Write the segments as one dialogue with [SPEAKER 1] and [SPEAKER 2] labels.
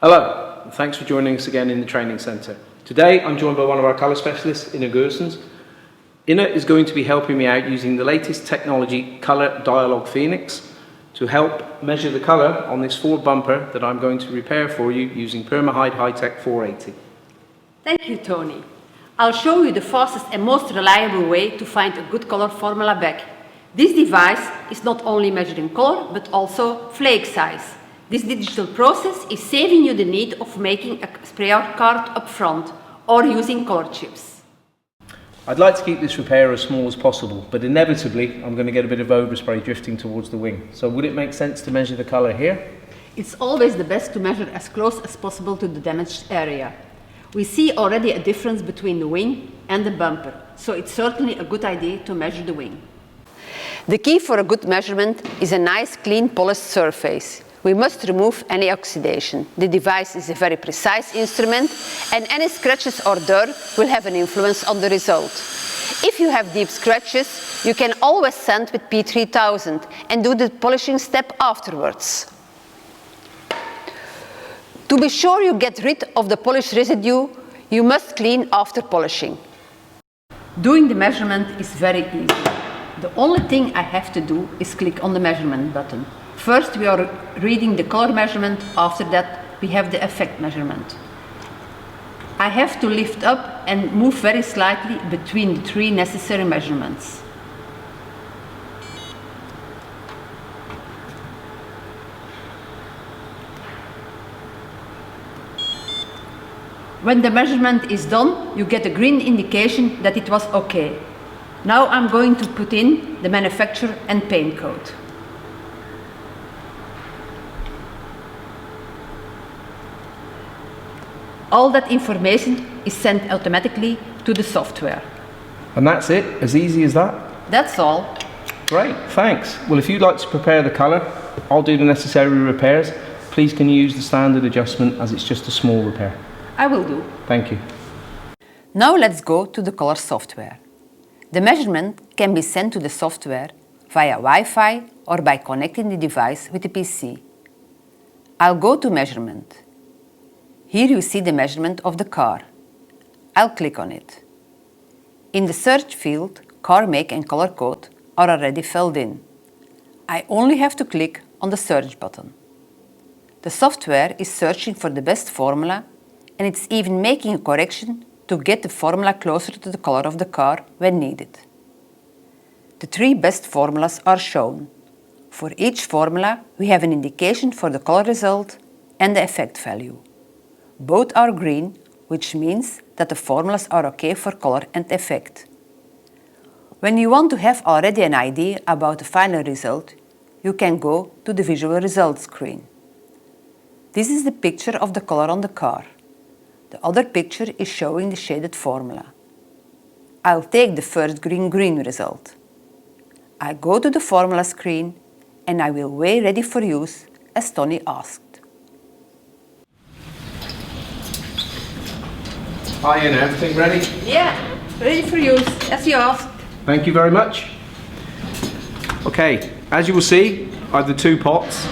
[SPEAKER 1] Hello, and thanks for joining us again in the training centre. Today I'm joined by one of our colour specialists, Inne Goossens. Inne is going to be helping me out using the latest technology, ColorDialog Phoenix, to help measure the colour on this Ford bumper that I'm going to repair for you using Permahyd Hi-TEC 480.
[SPEAKER 2] Thank you, Tony. I'll show you the fastest and most reliable way to find a good color formula back. This device is not only measuring color, but also flake size. This digital process is saving you the need of making a sprayer card up front or using color chips.
[SPEAKER 1] I'd like to keep this repair as small as possible, but inevitably I'm going to get a bit of overspray drifting towards the wing. So would it make sense to measure the colour here?
[SPEAKER 2] It's always the best to measure as close as possible to the damaged area. We see already a difference between the wing and the bumper, so it's certainly a good idea to measure the wing. The key for a good measurement is a nice, clean, polished surface. We must remove any oxidation. The device is a very precise instrument, and any scratches or dirt will have an influence on the result. If you have deep scratches, you can always sand with P3000 and do the polishing step afterwards. To be sure you get rid of the polish residue, you must clean after polishing. Doing the measurement is very easy. The only thing I have to do is click on the measurement button. First we are reading the color measurement, after that we have the effect measurement. I have to lift up and move very slightly between the three necessary measurements. When the measurement is done, you get a green indication that it was okay. Now I'm going to put in the manufacturer and paint code. All that information is sent automatically to the software.
[SPEAKER 1] And that's it? As easy as that?
[SPEAKER 2] That's all.
[SPEAKER 1] Great, thanks. Well, if you'd like to prepare the colour, I'll do the necessary repairs. Please can you use the standard adjustment as it's just a small repair?
[SPEAKER 2] I will do.
[SPEAKER 1] Thank you.
[SPEAKER 2] Now let's go to the color software. The measurement can be sent to the software via Wi-Fi or by connecting the device with the PC. I'll go to measurement. Here you see the measurement of the car. I'll click on it. In the search field, car make and color code are already filled in. I only have to click on the search button. The software is searching for the best formula, and it's even making a correction to get the formula closer to the color of the car when needed. The three best formulas are shown. For each formula, we have an indication for the color result and the effect value. Both are green, which means that the formulas are okay for color and effect. When you want to have already an idea about the final result, you can go to the visual results screen. This is the picture of the color on the car. The other picture is showing the shaded formula. I'll take the first green result. I go to the formula screen and I will weigh ready for use as Tony asked.
[SPEAKER 1] Hi Inne, everything ready?
[SPEAKER 2] Yeah, ready for use as you asked.
[SPEAKER 1] Thank you very much. Okay, as you will see, I have the two pots.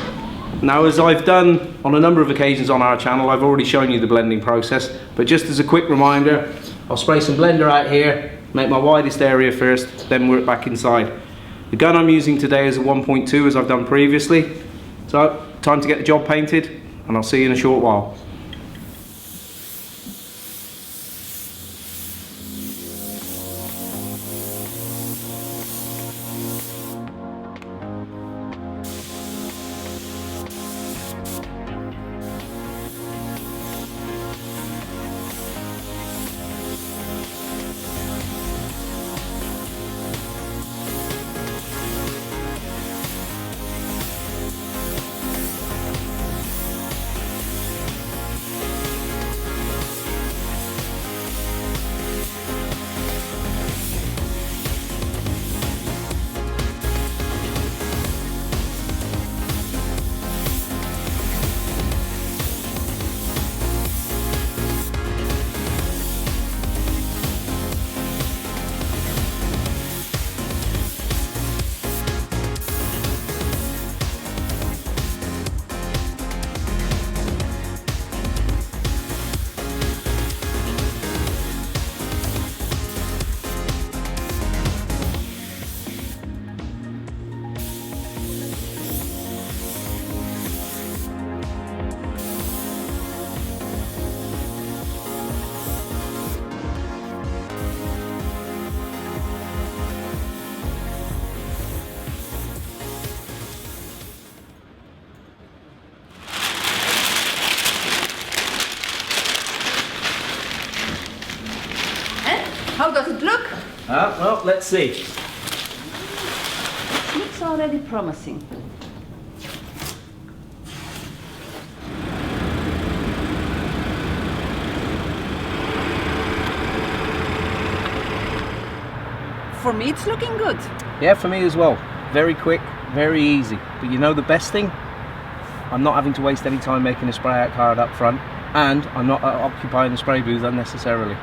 [SPEAKER 1] Now, as I've done on a number of occasions on our channel, I've already shown you the blending process, but just as a quick reminder, I'll spray some blender out here, make my widest area first, then work back inside. The gun I'm using today is a 1.2 as I've done previously. So, time to get the job painted, and I'll see you in a short while.
[SPEAKER 2] How does it look?
[SPEAKER 1] Well, let's see.
[SPEAKER 2] Looks already promising. For me, it's looking good.
[SPEAKER 1] Yeah, for me as well. Very quick, very easy. But you know the best thing? I'm not having to waste any time making a spray out card up front, and I'm not occupying the spray booth unnecessarily.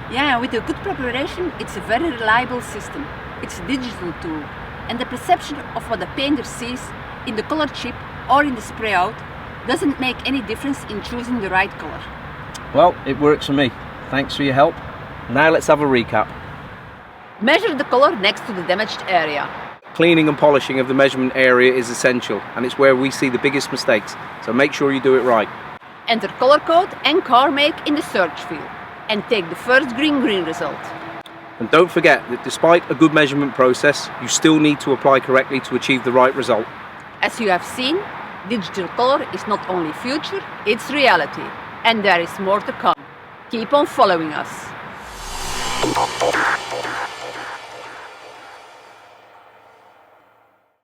[SPEAKER 2] Yeah, with a good preparation, it's a very reliable system. It's a digital tool, and the perception of what the painter sees in the color chip or in the spray out doesn't make any difference in choosing the right color.
[SPEAKER 1] Well, it works for me. Thanks for your help. Now let's have a recap.
[SPEAKER 2] Measure the color next to the damaged area.
[SPEAKER 1] Cleaning and polishing of the measurement area is essential, and it's where we see the biggest mistakes, so make sure you do it right.
[SPEAKER 2] Enter color code and car make in the search field, and take the first green result.
[SPEAKER 1] And don't forget that despite a good measurement process, you still need to apply correctly to achieve the right result.
[SPEAKER 2] As you have seen, digital color is not only future, it's reality. And there is more to come. Keep on following us.